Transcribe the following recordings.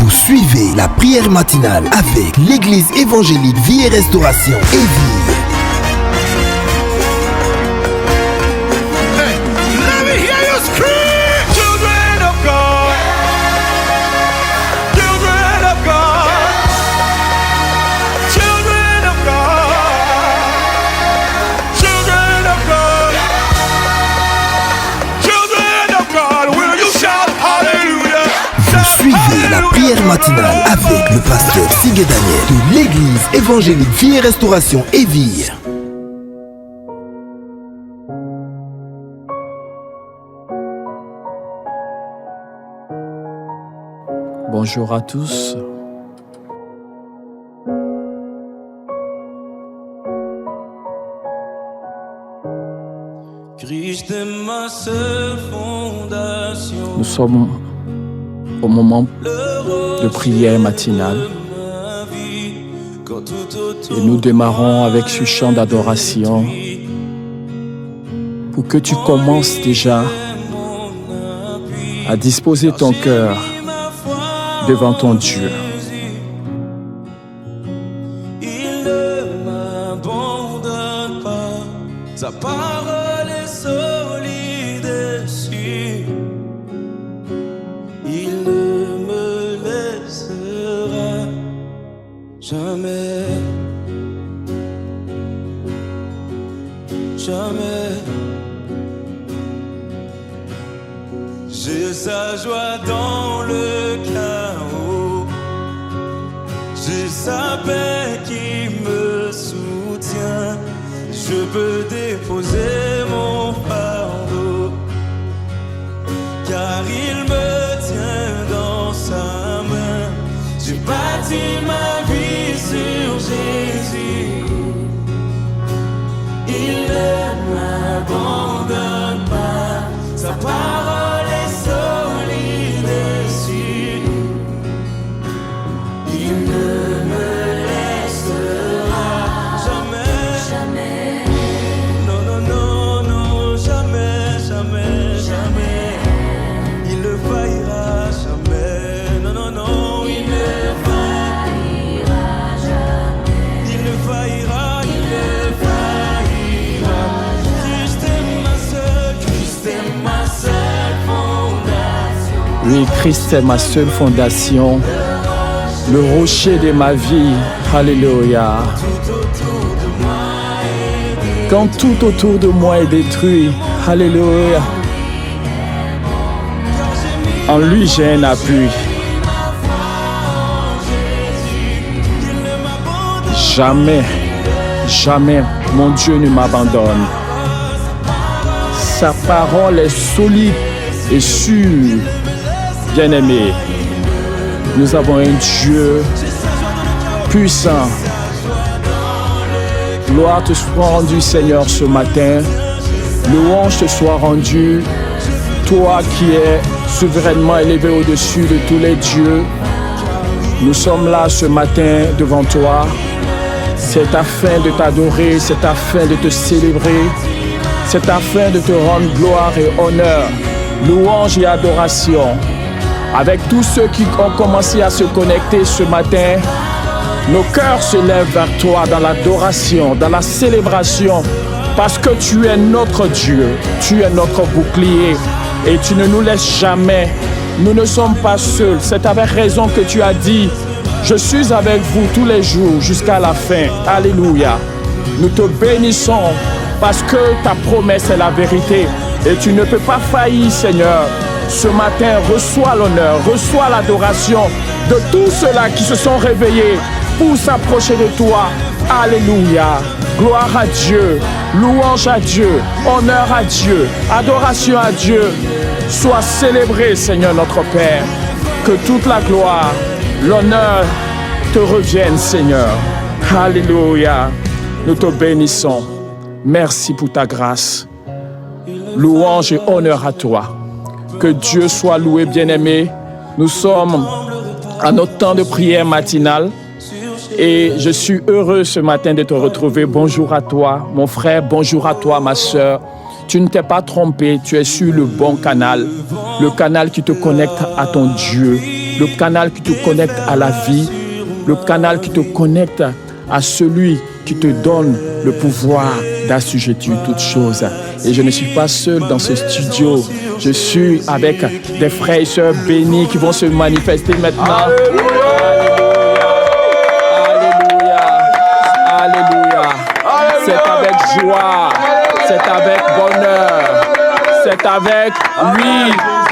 Vous suivez la prière matinale avec l'église évangélique Vie et Restauration Évire. Suivez la prière matinale avec le pasteur Sigue Daniel de l'église évangélique Vie et Restauration Évire. Bonjour à tous. Christ est ma seule fondation. Nous sommes au moment de prière matinale et nous démarrons avec ce chant d'adoration pour que tu commences déjà à disposer ton cœur devant ton Dieu. Il ne m'abandonne pas, sa parole est solide et sûre. Il ne me laissera jamais, jamais. J'ai sa joie dans le chaos, j'ai sa paix qui me soutient. Je peux déposer mon fardeau, car il me tient dans sa main. J'ai bâti ma vie sur Jésus, il ne m'abandonne pas, sa parole est solide et sûre. Il ne me laissera jamais, jamais. Non, non, non, non, jamais, jamais, jamais. Il ne faillira jamais. Non, non, non, il ne faillira jamais. Il ne faillira, il ne faillira. Christ est ma seule fondation. Oui, Christ est ma seule fondation, le rocher de ma vie. Alléluia. Quand tout autour de moi est détruit, alléluia, en lui j'ai un appui. Jamais, jamais mon Dieu ne m'abandonne. Sa parole est solide et sûre. Bien-aimé, nous avons un Dieu puissant. Gloire te soit rendue, Seigneur, ce matin. Louange te soit rendue, toi qui es souverainement élevé au-dessus de tous les dieux. Nous sommes là ce matin devant toi. C'est afin de t'adorer, c'est afin de te célébrer, c'est afin de te rendre gloire et honneur, louange et adoration. Avec tous ceux qui ont commencé à se connecter ce matin, nos cœurs se lèvent vers toi dans l'adoration, dans la célébration, parce que tu es notre Dieu, tu es notre bouclier et tu ne nous laisses jamais. Nous ne sommes pas seuls. C'est avec raison que tu as dit, je suis avec vous tous les jours jusqu'à la fin. Alléluia. Nous te bénissons parce que ta promesse est la vérité et tu ne peux pas faillir, Seigneur. Ce matin, reçois l'honneur, reçois l'adoration de tous ceux-là qui se sont réveillés pour s'approcher de toi. Alléluia. Gloire à Dieu, louange à Dieu, honneur à Dieu, adoration à Dieu. Sois célébré, Seigneur notre Père. Que toute la gloire, l'honneur te revienne, Seigneur. Alléluia. Nous te bénissons. Merci pour ta grâce. Louange et honneur à toi. Que Dieu soit loué, bien-aimé. Nous sommes à notre temps de prière matinale et je suis heureux ce matin de te retrouver. Bonjour à toi, mon frère. Bonjour à toi, ma sœur. Tu ne t'es pas trompé, tu es sur le bon canal, le canal qui te connecte à ton Dieu. le canal qui te connecte à la vie, le canal qui te connecte à celui qui te donne le pouvoir d'assujettir toutes choses. Et je ne suis pas seul dans ce studio. Je suis avec des frères et sœurs bénis qui vont se manifester maintenant. Alléluia. C'est avec joie, c'est avec bonheur, c'est avec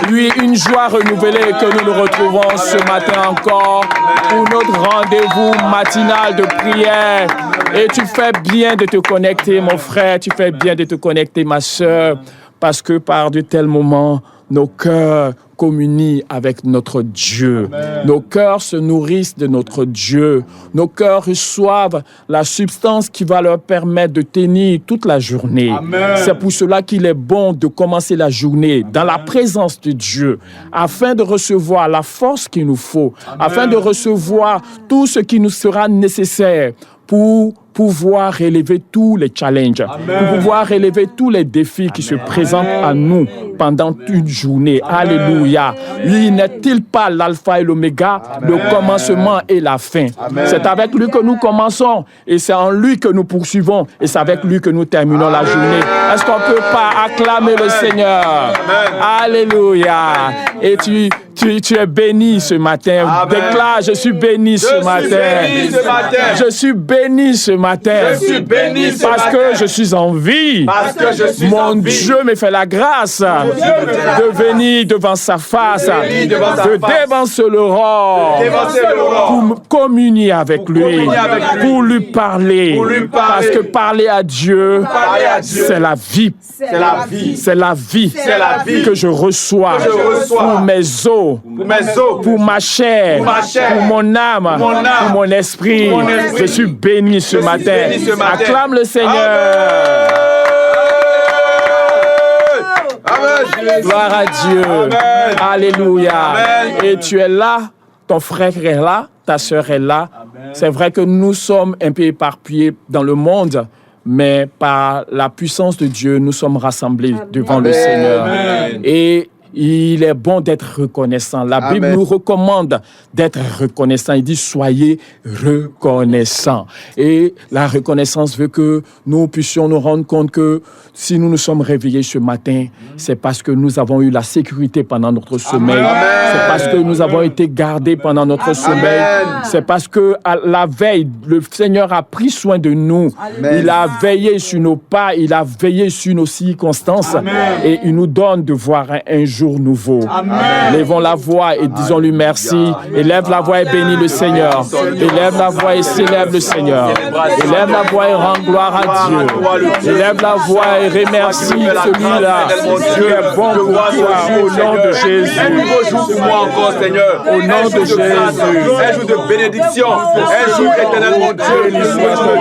lui, une joie renouvelée que nous nous retrouvons ce matin encore pour notre rendez-vous matinal de prière. Et tu fais bien de te connecter, mon frère, tu fais bien de te connecter, ma sœur, parce que par de tels moments, nos cœurs communient avec notre Dieu. Amen. Nos cœurs se nourrissent de notre Dieu. Nos cœurs reçoivent la substance qui va leur permettre de tenir toute la journée. Amen. C'est pour cela qu'il est bon de commencer la journée dans la présence de Dieu, afin de recevoir la force qu'il nous faut, afin de recevoir tout ce qui nous sera nécessaire pour pouvoir relever tous les challenges, Amen. Pour pouvoir relever tous les défis qui se présentent à nous pendant une journée. Amen. Alléluia. Lui n'est-il pas l'alpha et l'oméga, le commencement et la fin. Amen. C'est avec lui que nous commençons et c'est en lui que nous poursuivons et c'est avec lui que nous terminons la journée. Est-ce qu'on ne peut pas acclamer le Seigneur? Amen. Alléluia. Et tu es béni ce matin. Amen. Déclare, je suis béni ce matin. Je suis béni ce matin. Parce que je suis en vie. Mon Dieu me fait la grâce de venir devant sa face, de dévancer l'aurore, pour communier avec lui, pour lui parler. Parce que parler à Dieu, c'est la vie. C'est la vie que je reçois pour mes os, pour ma chair, pour mon âme, pour mon esprit. Je suis béni ce matin. Acclame le Seigneur. Amen. Gloire à Dieu. Amen. Alléluia. Amen. Et tu es là, ton frère est là, ta sœur est là. Amen. C'est vrai que nous sommes un peu éparpillés dans le monde, mais par la puissance de Dieu, nous sommes rassemblés devant le Seigneur. Amen. Et il est bon d'être reconnaissant. La Bible nous recommande d'être reconnaissant. Il dit, soyez reconnaissants. Et la reconnaissance veut que nous puissions nous rendre compte que si nous nous sommes réveillés ce matin, c'est parce que nous avons eu la sécurité pendant notre sommeil. Amen. C'est parce que nous avons été gardés pendant notre sommeil. C'est parce que à la veille, le Seigneur a pris soin de nous. Amen. Il a veillé sur nos pas, il a veillé sur nos circonstances. Amen. Et il nous donne de voir un jour nouveau. Amen. Lèvons la voix et disons-lui merci. Élève la voix et bénis le Seigneur. Élève la voix et célèbre le Seigneur. Élève la voix et rend gloire à Dieu. Élève la voix et remercie celui-là. Dieu est bon pour toi au nom de Jésus. Un nouveau jour pour moi encore, Seigneur. Au nom de Jésus. Un jour de bénédiction. Un jour éternel, mon Dieu. Tu me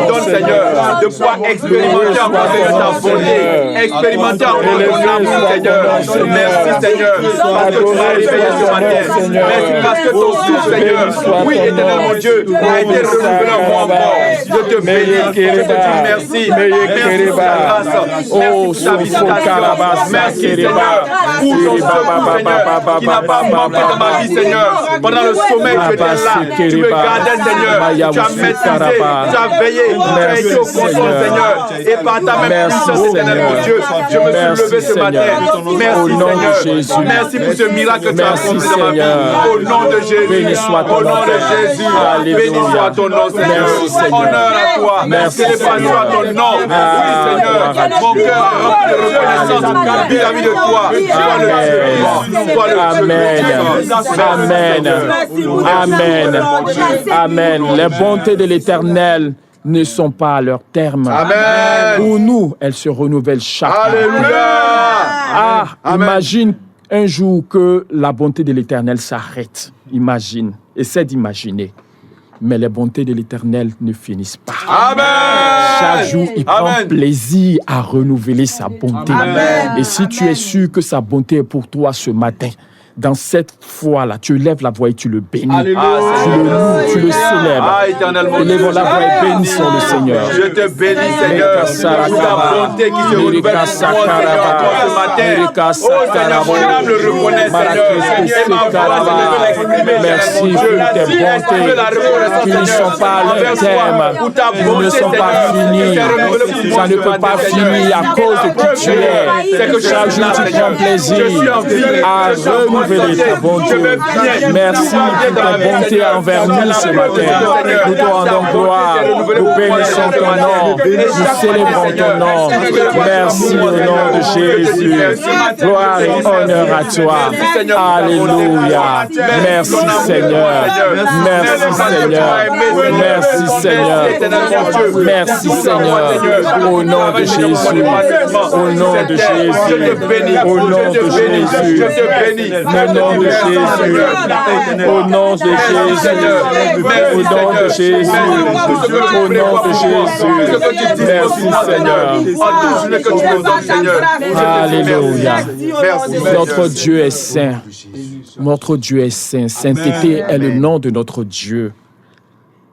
donnes, Seigneur, de pouvoir expérimenter encore ta bonté. Expérimenter encore ton amour, Seigneur. Merci, Seigneur, parce que tu m'as réveillé ce matin. Merci parce que ton souffle, Seigneur, oui, éternel mon Dieu, a été renouvelé en moi encore. Je te bénis, je te dis merci. Merci pour ta grâce. Merci pour ta visitation. Merci, Seigneur, pour ton secours, Seigneur, qui n'a pas manqué dans ma vie, Seigneur. Pendant le sommeil, tu étais là. Tu me gardais, Seigneur. Tu as maîtrisé, tu as veillé, tu as été au contrôle, Seigneur. Et par ta même puissance, éternel mon Dieu, je me suis levé ce matin. Merci, Seigneur. Merci pour ce miracle que tu as accompli dans ma vie. Au nom de Jésus. Béni soit ton nom. Au nom de Jésus. Béni soit ton nom, Seigneur. Honneur à toi. Célébration à ton nom. Oui, Seigneur. Mon cœur rempli de reconnaissance vis-à-vis de toi. Toi le Amen. Amen. Amen. Les bontés de l'Éternel ne sont pas à leur terme. Amen. Pour nous, elles se renouvellent chaque jour. Alléluia. Imagine un jour que la bonté de l'Éternel s'arrête. Imagine. Essaie d'imaginer. Mais les bontés de l'Éternel ne finissent pas. Amen. Chaque jour, il prend plaisir à renouveler sa bonté. Amen. Et si tu es sûr que sa bonté est pour toi ce matin, dans cette foi-là, tu élèves la voix et tu le bénis. Alléluia. Tu le loues, tu le célèbres. Éternellement, Élèvons la voix et bénissons le Seigneur. je te bénis, Seigneur, pour ta bonté qui se renouvelle pour moi, Seigneur, encore ce matin. Oh, Seigneur, mon âme le reconnaît, Seigneur. Et ma voix se veut l'exprimer. Merci pour tes bontés qui ne sont pas à leur terme, qui ne sont pas finies. Ça ne peut pas finir à cause de qui tu es. Chaque jour, tu prends plaisir à renouveler ta bonté. Merci pour ta bonté envers nous ce matin. Nous te rendons gloire, nous bénissons ton nom, nous célébrons ton nom. Merci au nom de Jésus. Gloire et honneur à toi. Alléluia. Merci Seigneur. Merci Seigneur. Merci Seigneur. Merci Seigneur. Au nom de Jésus. Au nom de Jésus. Au nom de Jésus. Au nom de Jésus. Au nom de Jésus. Au nom de Jésus. Au nom de Jésus. Merci Seigneur. Alléluia. Notre Dieu est saint. Notre Dieu est saint. Sainteté est le nom de notre Dieu.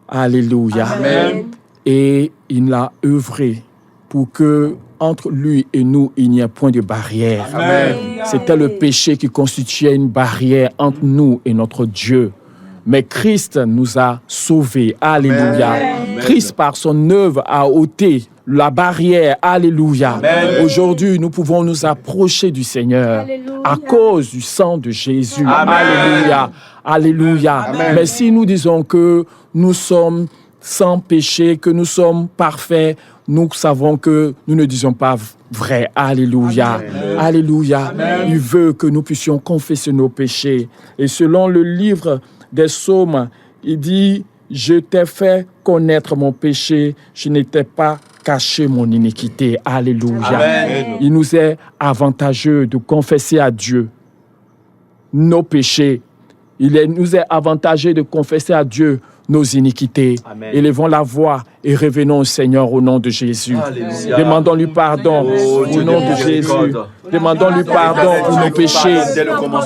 Alléluia. Amen. Et il a œuvré pour que entre lui et nous, il n'y ait point de barrière. Amen. C'était le péché qui constituait une barrière entre nous et notre Dieu. Mais Christ nous a sauvés. Alléluia. Amen. Christ, par son œuvre, a ôté la barrière. Alléluia. Amen. Aujourd'hui, nous pouvons nous approcher du Seigneur à cause du sang de Jésus. Amen. Alléluia. Alléluia. Amen. Mais si nous disons que nous sommes sans péché, que nous sommes parfaits, nous savons que nous ne disons pas vrai. Alléluia. Amen. Alléluia. Amen. Il veut que nous puissions confesser nos péchés. Et selon le livre des Psaumes, il dit, je t'ai fait connaître mon péché, je n'étais pas caché mon iniquité. Alléluia. Amen. Il nous est avantageux de confesser à Dieu nos péchés. Nous est avantageux de confesser à Dieu nos iniquités. Amen. Élevons la voix et revenons au Seigneur au nom de Jésus. Alléluia. Demandons-lui pardon Oh, au Dieu nom de de Jésus. miséricorde. Demandons-lui pardon pour nos péchés.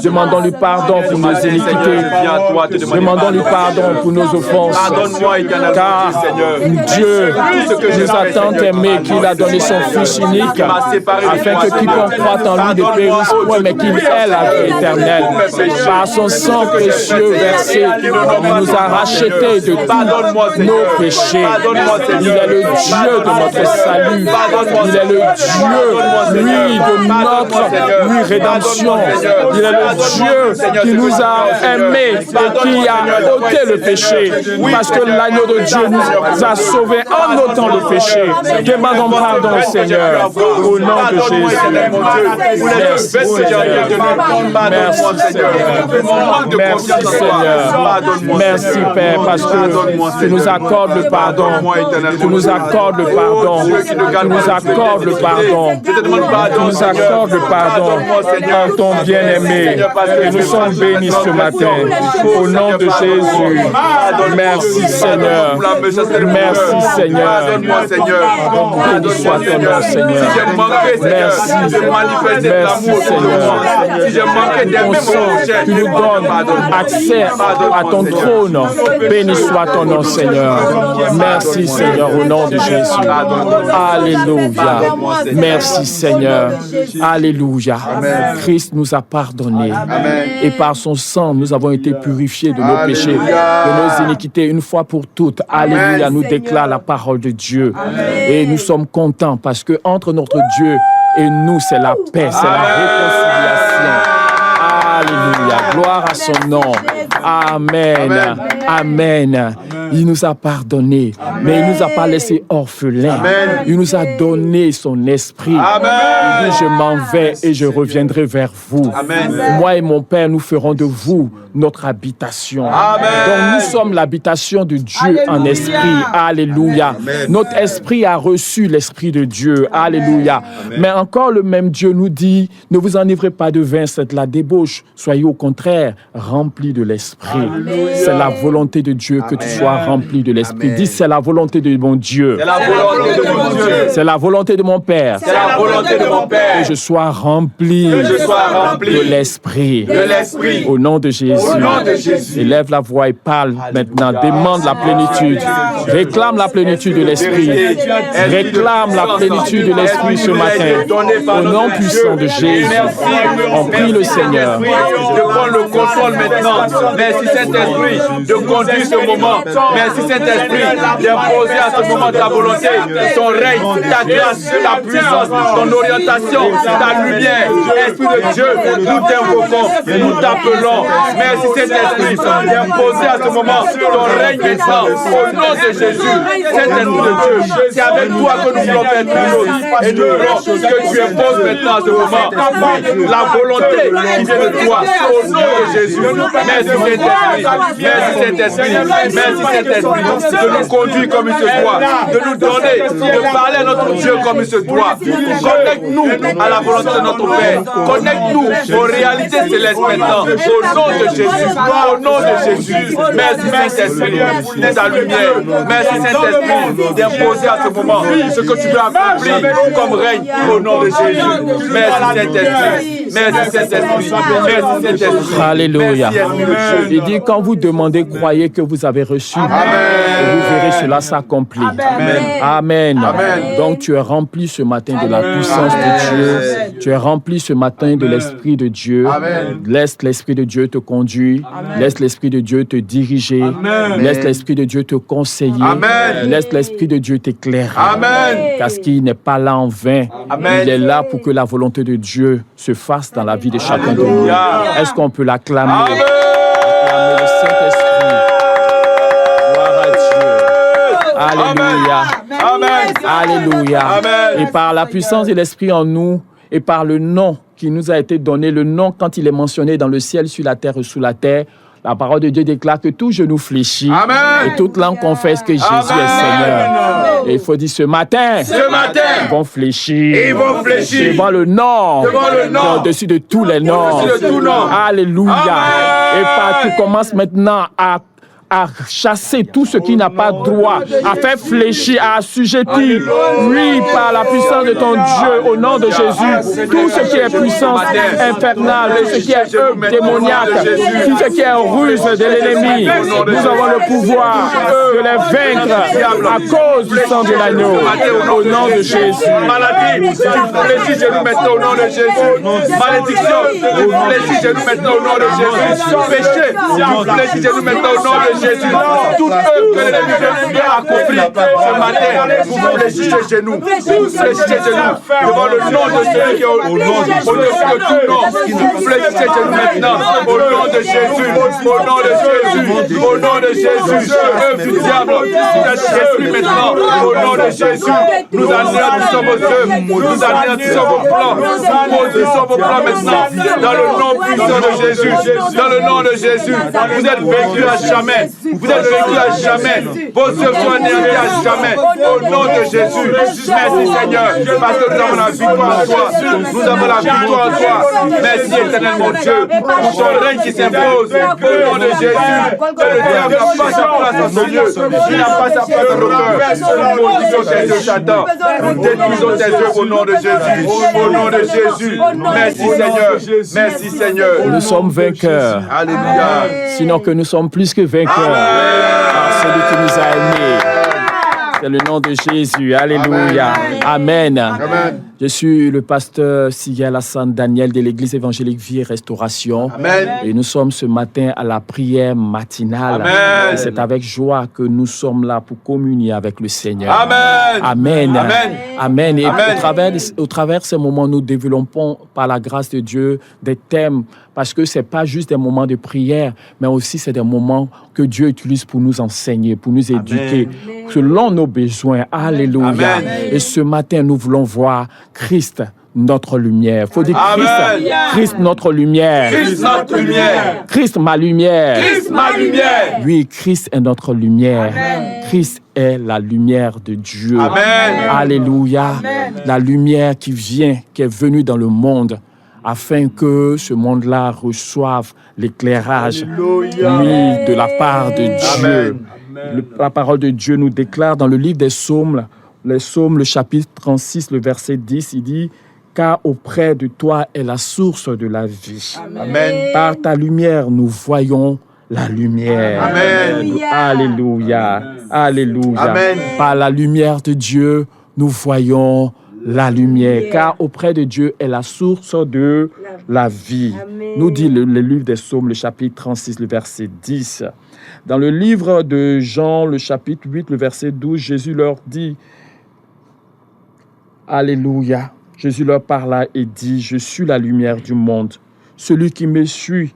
Demandons-lui pardon pour nos iniquités. Demandons-lui pardon pour nos offenses. Pardonne-moi, éternel Car Seigneur. Dieu nous a tant aimé qu'il a donné son Fils unique afin que quiconque croit en lui ne périsse point, mais qu'il ait la vie éternelle. Par son sang précieux versé, il nous a rachetés de tous nos péchés. Il est le Dieu de notre salut. Il est le Dieu, lui, de notre rédemption. Il est le Dieu qui nous a aimés et qui a ôté le péché. Parce que l'agneau de Dieu nous a sauvés en ôtant le péché. Demandons pardon au Seigneur. Au nom de Jésus. Merci Seigneur. Merci Seigneur. Merci Seigneur. Merci Père parce que tu nous accordes le pardon. Tu nous accordes le pardon. Tu nous accordes le pardon. Tu nous accordes le pardon en ton bien-aimé. Et nous sommes bénis ce matin. Au nom de Jésus. Merci Seigneur. Merci Seigneur. Béni soit ton nom Seigneur. Merci. Merci Seigneur. Tu nous donnes accès à ton trône. Béni soit ton nom Seigneur. Merci Seigneur au nom de Jésus. Alléluia. Merci Seigneur. Alléluia. Christ nous a pardonné. Et par son sang, nous avons été purifiés de nos péchés, de nos iniquités, une fois pour toutes. Alléluia. Nous déclare la parole de Dieu. Et nous sommes contents parce que entre notre Dieu et nous, c'est la paix, c'est la réconciliation. Alléluia. Gloire à son nom. Amen. Amen. Il nous a pardonné, mais il ne nous a pas laissé orphelins. Il nous a donné son esprit. Il dit, je m'en vais et je reviendrai vers vous. Moi et mon Père, nous ferons de vous notre habitation. Donc nous sommes l'habitation de Dieu en esprit. Alléluia. Notre esprit a reçu l'esprit de Dieu. Alléluia. Mais encore le même Dieu nous dit, ne vous enivrez pas de vin, c'est de la débauche. Soyez au contraire remplis de l'esprit. C'est la volonté de Dieu que tu sois rempli de l'Esprit. Dis, c'est la volonté de mon Dieu. C'est la volonté de mon Dieu. C'est la volonté de mon Père. C'est la volonté de mon Père. Que je sois rempli de l'Esprit. De l'Esprit. Au nom de Jésus. Au nom de Jésus. Élève la voix et parle maintenant. Demande la plénitude. Réclame la plénitude de l'Esprit. Réclame la plénitude de l'Esprit ce matin. Au nom puissant de Jésus. On prie le Seigneur. De prendre le contrôle maintenant. Merci Saint-Esprit de conduire ce moment. Merci Saint-Esprit d'imposer à ce moment ta volonté, ton règne, ta grâce, ta puissance, ton orientation, ta lumière. Esprit de Dieu, nous t'invoquons, nous t'appelons. Merci Saint-Esprit d'imposer à ce moment ton règne maintenant. Au nom de Jésus, Saint-Esprit de Dieu, c'est avec toi que nous voulons faire toutes choses. Et nous voulons que tu imposes maintenant à ce moment la volonté qui vient de toi. Au nom de Jésus. Merci Saint-Esprit. Merci Saint-Esprit. Merci Saint-Esprit de nous conduire comme il se doit. De nous donner, de parler à notre Dieu comme il se doit. Connecte-nous à la volonté de notre Père. Connecte-nous aux réalités célestes maintenant. Au nom de Jésus. Au nom de Jésus. Merci Saint-Esprit de ta lumière. Merci Saint-Esprit d'imposer à ce moment ce que tu veux accomplir comme règne. Au nom de Jésus. Merci Saint-Esprit. Merci Saint-Esprit. Merci Saint-Esprit. Alléluia. Il dit, quand vous demandez, croyez que vous avez reçu. Amen. Et vous verrez cela s'accomplir. Amen. Amen. Donc tu es rempli ce matin de la puissance de Dieu. Tu es rempli ce matin de l'Esprit de Dieu. Amen. Laisse l'Esprit de Dieu te conduire. Laisse l'Esprit de Dieu te diriger. Laisse l'Esprit de Dieu te conseiller. Amen. Laisse l'Esprit de Dieu t'éclairer. Amen. Parce qu'il n'est pas là en vain. Amen. Il est là pour que la volonté de Dieu se fasse dans la vie de chacun de nous. Est-ce qu'on peut l'acclamer? Amen. Acclamer le Saint-Esprit. Gloire à Dieu. Alléluia. Amen. Alléluia. Amen. Et par la puissance de l'Esprit en nous et par le nom qui nous a été donné, le nom quand il est mentionné dans le ciel, sur la terre et sous la terre, la parole de Dieu déclare que tout genou fléchit. Amen. Et toute langue confesse que Jésus est Seigneur. Et il faut dire ce matin, ils vont fléchir. Ils vont fléchir. Devant le nom. Devant le nom. Au-dessus de tous les noms. Au-dessus de tout nom. Alléluia. Amen. Et partout commence maintenant à chasser tout ce qui n'a pas droit, à faire fléchir, à assujettir, oui, par la puissance de ton Dieu, au nom de Jésus, tout ce qui est puissance infernale, tout ce qui est œuvre démoniaque, tout ce qui est ruse de l'ennemi, nous avons le pouvoir de les vaincre à cause du sang de l'agneau, au nom de Jésus. Maladie, tu fléchis chez nous maintenant au nom de Jésus. Malédiction, tu fléchis chez nous maintenant au nom de Jésus. Péché, tu fléchis chez nous maintenant au nom de Jésus. Toute œuvre que l'ennemi veut accomplir ce matin, vous fléchissez chez nous. Vous fléchissez chez nous devant le nom de celui qui est au-dessus de tout nom. Vous fléchissez chez nous maintenant au nom de Jésus. Au nom de Jésus. Au nom de Jésus. Œuvre du diable, vous êtes détruits maintenant au nom de Jésus. Nous anéantissons vos œuvres. Nous anéantissons vos plans. Nous maudissons vos plans maintenant dans le nom puissant de Jésus. Dans le nom de Jésus. Vous êtes vaincus à jamais. Vous êtes vaincus à jamais. Vos œuvres sont anéanties à jamais. Au nom de Jésus. Merci Seigneur. Parce que nous avons la victoire en toi. Nous avons la victoire en toi. Merci éternel mon Dieu. Pour ton règne qui s'impose. Au nom de Jésus. Que le diable n'a pas sa place dans ce lieu. Il n'a pas sa place dans nos cœurs. Nous maudissons tes œuvres, Satan. Nous détruisons tes œuvres au nom de Jésus. Au nom de Jésus. Merci Seigneur. Merci Seigneur. Nous sommes vainqueurs. Alléluia. Sinon que nous sommes plus que vainqueurs. Par celui qui nous a aimés. C'est le nom de Jésus. Alléluia. Amen. Amen. Je suis le pasteur Sigel Hassan Daniel de l'église évangélique Vie et Restauration. Amen. Et nous sommes ce matin à la prière matinale. Amen. Et c'est avec joie que nous sommes là pour communier avec le Seigneur. Amen. Amen. Amen. Amen. Et Amen. au travers de ces moments, nous développons par la grâce de Dieu des thèmes, parce que ce n'est pas juste des moments de prière, mais aussi c'est des moments que Dieu utilise pour nous enseigner, pour nous éduquer, selon nos besoins. Alléluia. Amen. Et ce matin, nous voulons voir Christ, notre lumière. Il faut dire Amen. Christ, Christ, notre lumière. Christ notre lumière. Christ, ma lumière. Christ ma lumière. Oui, Christ est notre lumière. Christ est la lumière de Dieu. Amen. Alléluia. La lumière qui vient, qui est venue dans le monde, afin que ce monde-là reçoive l'éclairage, oui, de la part de Dieu. Amen. La parole de Dieu nous déclare dans le livre des psaumes, les psaumes, le chapitre 36, le verset 10, il dit « Car auprès de toi est la source de la vie. Amen. Par ta lumière, nous voyons la lumière. » Amen. Alléluia. Alléluia. Amen. Par la lumière de Dieu, nous voyons la lumière. Car auprès de Dieu est la source de la vie. Amen. Nous dit le livre des psaumes, le chapitre 36, le verset 10. Dans le livre de Jean, le chapitre 8, le verset 12, Jésus leur dit, Alléluia. Jésus leur parla et dit, je suis la lumière du monde. Celui qui me suit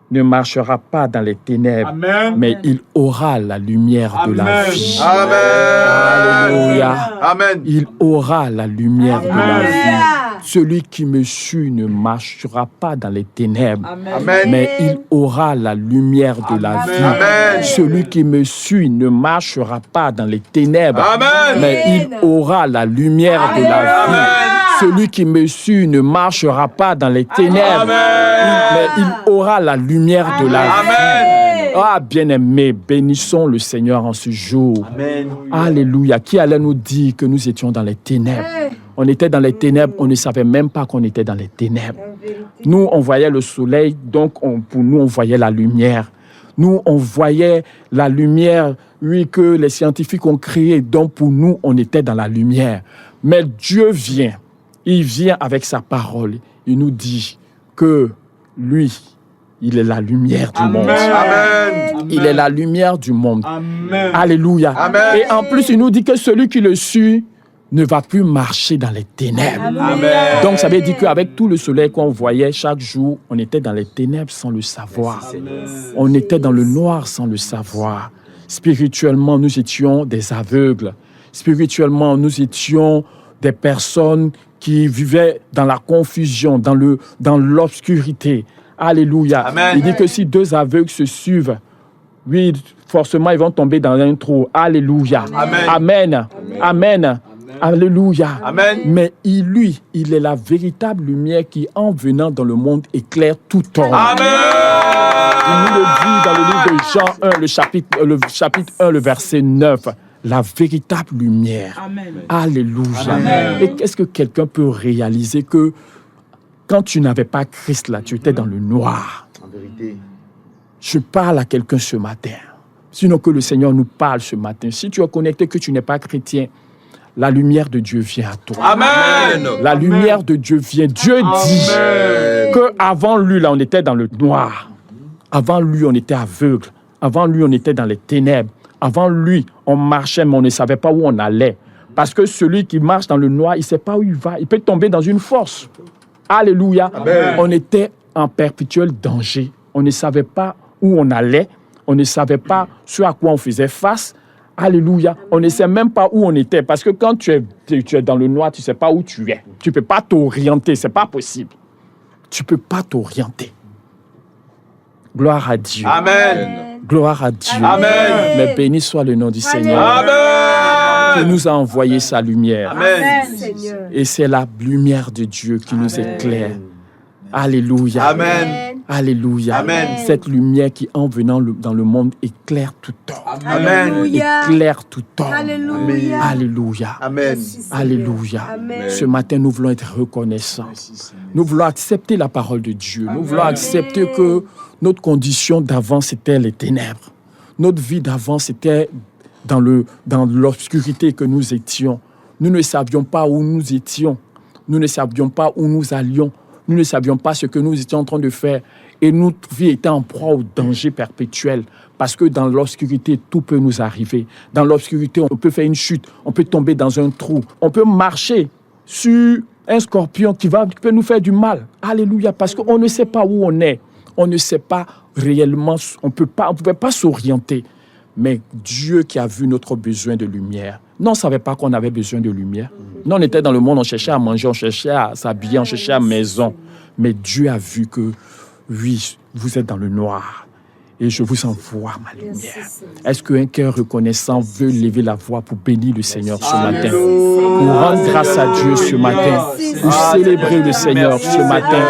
ne marchera pas dans les ténèbres, Amen. mais il aura la lumière de la Amen. vie. Amen. Alléluia. Amen. Il aura la lumière de la Amen. vie. Celui qui me suit ne marchera pas dans les ténèbres, Amen. mais il aura la lumière de la vie. Amen. Celui qui me suit ne marchera pas dans les ténèbres, Amen. mais il aura la lumière de la vie. Amen. Celui qui me suit ne marchera pas dans les ténèbres, mais il aura la lumière de la vie. Amen. Ah, bien-aimés, bénissons le Seigneur en ce jour. Amen. Alléluia. Qui allait nous dire que nous étions dans les ténèbres? On était dans les ténèbres, on ne savait même pas qu'on était dans les ténèbres. Nous, on voyait le soleil, donc pour nous, on voyait la lumière. Nous, on voyait la lumière, oui, que les scientifiques ont créée, donc pour nous, on était dans la lumière. Mais Dieu vient, il vient avec sa parole. Il nous dit que lui, il est la lumière du monde. Amen. Il est la lumière du monde. Amen. Alléluia. Amen. Et en plus, il nous dit que celui qui le suit ne va plus marcher dans les ténèbres. Amen. Donc, ça veut dire qu'avec tout le soleil qu'on voyait chaque jour, on était dans les ténèbres sans le savoir. On était dans le noir sans le savoir. Spirituellement, nous étions des aveugles. Spirituellement, nous étions des personnes qui vivaient dans la confusion, dans l'obscurité. Alléluia. Amen. Il dit que si deux aveugles se suivent, oui, forcément, ils vont tomber dans un trou. Alléluia. Amen. Amen. Amen. Alléluia. Amen. Mais lui, il est la véritable lumière qui, en venant dans le monde, éclaire tout homme. Amen. Il nous le dit dans le livre de Jean 1, le chapitre 1, le verset 9. La véritable lumière. Amen. Alléluia. Amen. Et qu'est-ce que quelqu'un peut réaliser que quand tu n'avais pas Christ là, tu étais dans le noir? En vérité. Je parle à quelqu'un ce matin. Sinon que le Seigneur nous parle ce matin. Si tu es connecté que tu n'es pas chrétien, la lumière de Dieu vient à toi. Amen. La lumière de Dieu vient. Dieu dit qu'avant lui, là, on était dans le noir. Avant lui, on était aveugle. Avant lui, on était dans les ténèbres. Avant lui, on marchait, mais on ne savait pas où on allait. Parce que celui qui marche dans le noir, il ne sait pas où il va. Il peut tomber dans une fosse. Alléluia. Amen. On était en perpétuel danger. On ne savait pas où on allait. On ne savait pas ce à quoi on faisait face. Alléluia. On ne sait même pas où on était. Parce que quand tu es dans le noir, tu ne sais pas où tu es. Tu ne peux pas t'orienter. Ce n'est pas possible. Tu ne peux pas t'orienter. Gloire à Dieu. Amen. Gloire à Dieu. Amen. Mais béni soit le nom du Seigneur qui Amen. nous a envoyé sa lumière. Amen. Seigneur. Et c'est la lumière de Dieu qui nous éclaire. Alléluia. Amen. Alléluia. Amen. Cette lumière qui, en venant dans le monde, éclaire tout homme. Amen. Alléluia. Éclaire tout homme. Alléluia. Alléluia. Amen. Merci, Seigneur. Alléluia. Amen. Ce matin, nous voulons être reconnaissants. Nous voulons accepter la parole de Dieu. Nous voulons accepter que notre condition d'avant, c'était les ténèbres. Notre vie d'avant, c'était dans l'obscurité que nous étions. Nous ne savions pas où nous étions. Nous ne savions pas où nous allions. Nous ne savions pas ce que nous étions en train de faire. Et notre vie était en proie au danger perpétuel. Parce que dans l'obscurité, tout peut nous arriver. Dans l'obscurité, on peut faire une chute. On peut tomber dans un trou. On peut marcher sur un scorpion qui peut nous faire du mal. Alléluia. Parce qu'on ne sait pas où on est. On ne sait pas réellement. On ne pouvait pas s'orienter. Mais Dieu qui a vu notre besoin de lumière. Non, on ne savait pas qu'on avait besoin de lumière. Non, on était dans le monde, on cherchait à manger, on cherchait à s'habiller, on cherchait à la maison. Mais Dieu a vu que, oui, vous êtes dans le noir. et je vous envoie ma lumière. Est-ce qu'un cœur reconnaissant veut lever la voix pour bénir le Seigneur ce matin, pour rendre grâce à Dieu ce matin, pour célébrer le Seigneur ce matin,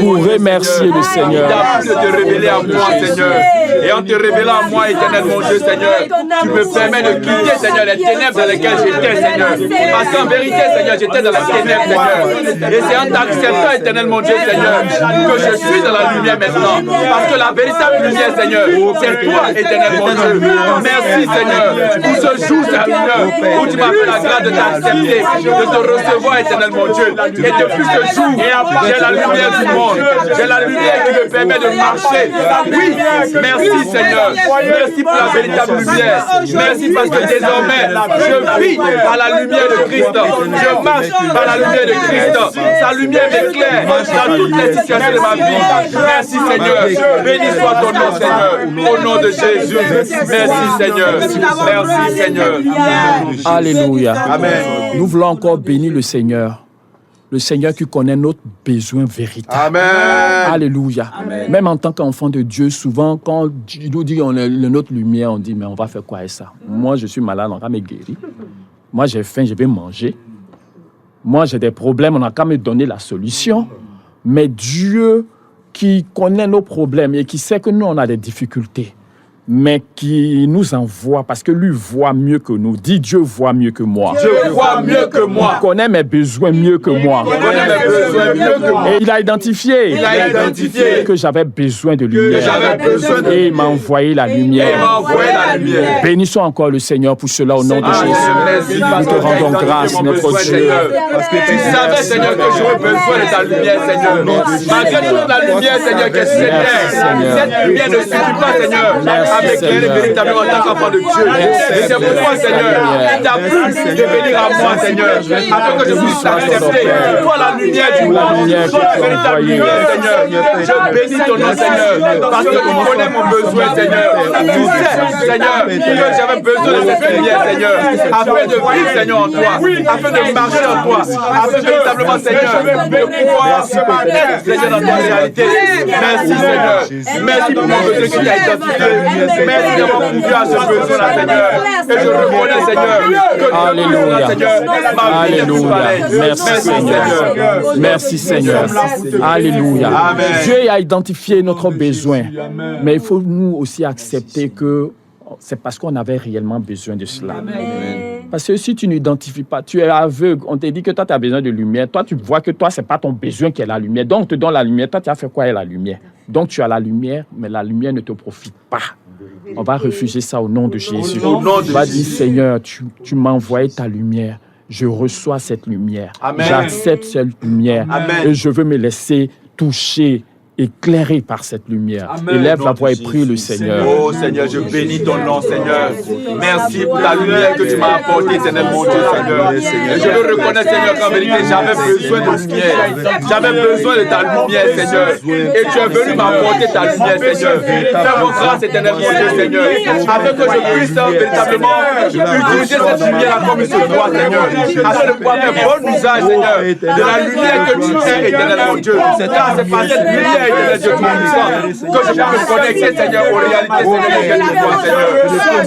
pour remercier le Seigneur. De te révéler à moi, Seigneur. Et en te révélant à moi, éternel mon Dieu, Seigneur, tu me permets de quitter, Seigneur, les ténèbres dans lesquelles j'étais, Seigneur. Parce qu'en vérité, Seigneur, j'étais dans la ténèbre, Seigneur. Et c'est en t'acceptant, éternel mon Dieu, Seigneur, que je suis dans la lumière maintenant. Parce que la véritable lumière, Seigneur, c'est toi, éternel mon Dieu. Merci, Seigneur, pour ce jour, Seigneur, où tu m'as fait la grâce de t'accepter, de te recevoir, éternel mon Dieu. Et depuis ce jour, j'ai la lumière du monde. J'ai la lumière qui me permet de marcher. Oui, merci, Seigneur. Merci pour la véritable lumière. Merci parce que désormais, je vis par la lumière de Christ. Je marche par la lumière de Christ. Sa lumière m'éclaire dans toutes les situations de ma vie. Merci, Seigneur. Béni soit ton nom, Seigneur. Au nom de Jésus. Merci, Seigneur. Merci, Seigneur. Alléluia. Amen. Nous voulons encore bénir le Seigneur. Le Seigneur qui connaît notre besoin véritable. Amen. Alléluia. Amen. Même en tant qu'enfant de Dieu, souvent, quand il nous dit on est notre lumière, on dit, mais on va faire quoi avec ça? Moi, je suis malade, on va me guérir. Moi, j'ai faim, je vais manger. Moi, j'ai des problèmes, on n'a qu'à me donner la solution. Mais Dieu qui connaît nos problèmes et qui sait que nous, on a des difficultés, mais qui nous envoie parce que lui voit mieux que nous. Dis, Dieu voit mieux que moi. Dieu voit mieux que moi. Il connaît mes besoins mieux que moi. Il connaît mes besoins mieux que moi. Et il a identifié, que j'avais besoin de lumière. Et il m'a envoyé la lumière. Bénissons encore le Seigneur pour cela au nom de Jésus. Nous te rendons grâce, notre Dieu. Parce que tu savais, Seigneur, que j'aurais besoin de ta lumière, Seigneur. Malgré toute la lumière, Seigneur, que cette lumière ne suffit pas, Seigneur. Avec elle véritablement en tant qu'enfant de Dieu. Et c'est pourquoi, Seigneur, il t'a plu de venir à moi, Seigneur, afin que je puisse t'accepter. Toi, la lumière du monde, toi, la véritable lumière, Seigneur. Je bénis ton nom, Seigneur, parce que tu connais mon besoin, Seigneur. Tu sais, Seigneur, que j'avais besoin de cette lumière, Seigneur, afin de vivre, Seigneur, en toi, afin de marcher en toi, afin véritablement, Seigneur, de pouvoir être, Seigneur, dans ta réalité. Merci, Seigneur. Merci pour mon besoin que tu as identifié. Merci d'avoir pourvu à ce besoin-là, Seigneur. Et je reconnais, Seigneur, que Alléluia. Alléluia. Merci, Seigneur. Merci, Seigneur. Alléluia. Dieu a identifié notre besoin. Mais il faut nous aussi accepter que c'est parce qu'on avait réellement besoin de cela. Parce que si tu n'identifies pas, tu es aveugle. On te dit que toi, tu as besoin de lumière. Toi, tu vois que toi, ce n'est pas ton besoin qui est la lumière. Donc, on te donne la lumière. Toi, tu as fait quoi avec la lumière? Donc, tu as la lumière, mais la lumière ne te profite pas. On va refuser ça au nom de Jésus. On va dire, Seigneur, tu m'as envoyé ta lumière. Je reçois cette lumière. J'accepte cette lumière. Et je veux me laisser toucher, éclairé par cette lumière. Élève la voix et prie le Seigneur. Oh Seigneur, je bénis ton nom, Seigneur. Merci pour la lumière que tu m'as apportée, Seigneur, mon Dieu, Seigneur. Et je le reconnais, Seigneur, qu'en vérité, j'avais besoin de lumière. J'avais besoin de ta lumière, Seigneur. Et tu es venu m'apporter ta lumière, Seigneur. Fais-moi grâce, éternel, mon Dieu, Seigneur. Afin que je puisse véritablement utiliser cette lumière comme il se doit, Seigneur. Afin de pouvoir faire bon usage, Seigneur, de la lumière que tu es, éternel, mon Dieu. Car c'est par cette lumière, éternel Dieu tout-puissant, que je peux me connecter, Seigneur, aux réalités, Seigneur.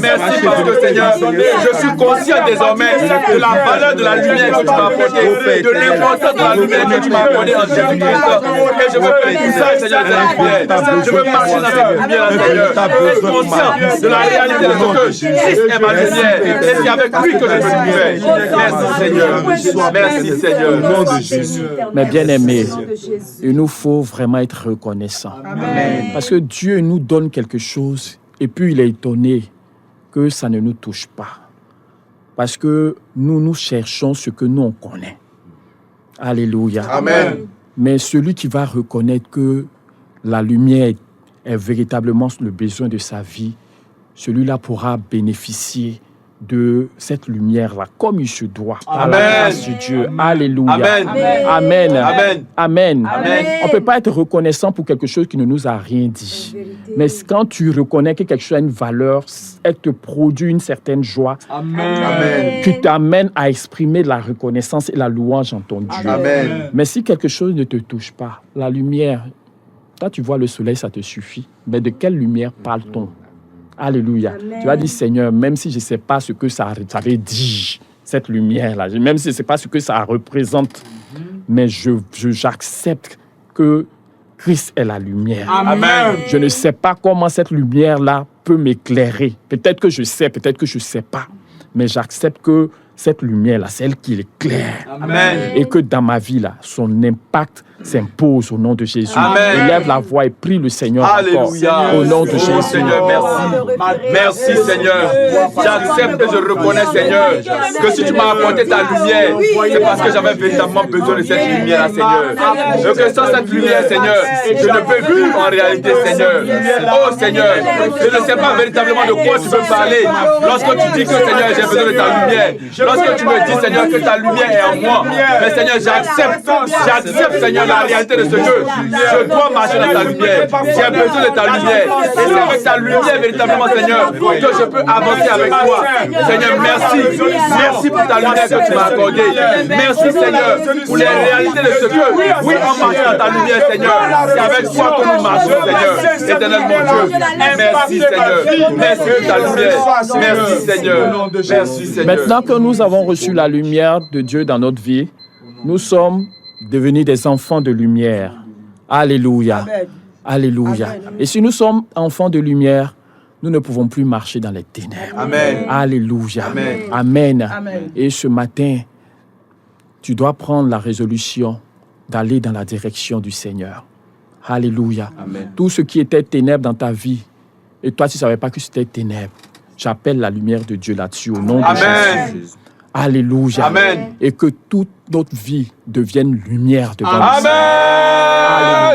Merci parce que, Seigneur, je suis conscient désormais de la valeur de la lumière que tu m'as apportée, de l'importance de la lumière que tu m'as apportée en Jésus-Christ. Et je veux faire tout ça, Seigneur, de cette lumière. Je veux marcher dans cette lumière, Seigneur. Je suis conscient de la réalité de ce que Christ est ma lumière. Et c'est avec lui que je peux le faire. Merci, Seigneur. Merci, Seigneur. Au nom de Jésus. Mais bien aimé, il nous faut vraiment être reconnaissant. Amen. Parce que Dieu nous donne quelque chose et puis il est étonné que ça ne nous touche pas. Parce que nous cherchons ce que nous on connaît. Alléluia. Amen. Mais celui qui va reconnaître que la lumière est véritablement le besoin de sa vie, celui-là pourra bénéficier de cette lumière-là, comme il se doit, par la grâce de Dieu. Alléluia. Amen. Amen. Amen. Amen. Amen. On ne peut pas être reconnaissant pour quelque chose qui ne nous a rien dit. Mais quand tu reconnais que quelque chose a une valeur, elle te produit une certaine joie qui t'amène à exprimer la reconnaissance et la louange en ton Dieu. Amen. Mais si quelque chose ne te touche pas, la lumière, Toi, tu vois le soleil, ça te suffit. Mais de quelle lumière parle-t-on? Alléluia. Amen. Tu vas dire, Seigneur, même si je ne sais pas ce que ça veut dire, cette lumière-là, même si je ne sais pas ce que ça représente, mais j'accepte que Christ est la lumière. Amen. Je ne sais pas comment cette lumière-là peut m'éclairer. Peut-être que je sais, peut-être que je ne sais pas. Mais j'accepte que cette lumière-là, c'est elle qui éclaire. Amen. Et que dans ma vie, là, son impact s'impose au nom de Jésus. Amen. Élève la voix et prie le Seigneur. Alléluia. Encore, au nom de Jésus. Seigneur, merci. Merci, Seigneur. J'accepte et je reconnais, Seigneur, que si tu m'as apporté ta lumière, c'est parce que j'avais véritablement besoin de cette lumière-là, Seigneur. Et que sans cette lumière, Seigneur, je ne peux plus en réalité, Seigneur. Oh, Seigneur, je ne sais pas véritablement de quoi tu veux parler. Lorsque tu dis que, Seigneur, j'ai besoin de ta lumière. Lorsque tu me dis, Seigneur, que ta lumière est en moi. Mais, Seigneur, j'accepte, Seigneur, la réalité de ce que je dois marcher dans ta lumière. J'ai besoin de ta lumière. Et c'est avec ta lumière, véritablement, Seigneur, que je peux avancer avec toi. Seigneur, merci. Merci pour ta lumière que tu m'as accordée. Merci, Seigneur, pour les réalités de ce que, oui, on marche dans ta lumière, Seigneur. C'est avec toi que nous marchons, Seigneur. Éternel mon Dieu. Merci, Seigneur. Merci pour ta lumière. Merci, Seigneur. Merci, Seigneur. Maintenant que nous avons reçu la lumière de Dieu dans notre vie, nous sommes devenir des enfants de lumière. Alléluia. Amen. Alléluia. Amen. Et si nous sommes enfants de lumière, nous ne pouvons plus marcher dans les ténèbres. Amen. Alléluia. Amen. Amen. Amen. Et ce matin, tu dois prendre la résolution d'aller dans la direction du Seigneur. Alléluia. Amen. Tout ce qui était ténèbres dans ta vie, et toi tu ne savais pas que c'était ténèbres, j'appelle la lumière de Dieu là-dessus au nom de Jésus. Alléluia. Amen. Et que toute notre vie devienne lumière devant nous. Amen.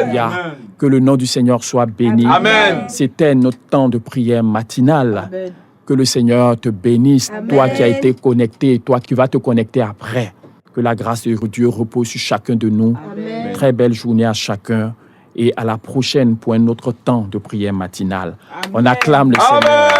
Alléluia. Amen. Que le nom du Seigneur soit béni. Amen. C'était notre temps de prière matinale. Amen. Que le Seigneur te bénisse, Amen. toi qui as été connecté, toi qui vas te connecter après. Que la grâce de Dieu repose sur chacun de nous. Amen. Très belle journée à chacun. Et à la prochaine pour un autre temps de prière matinale. Amen. On acclame le Seigneur. Amen.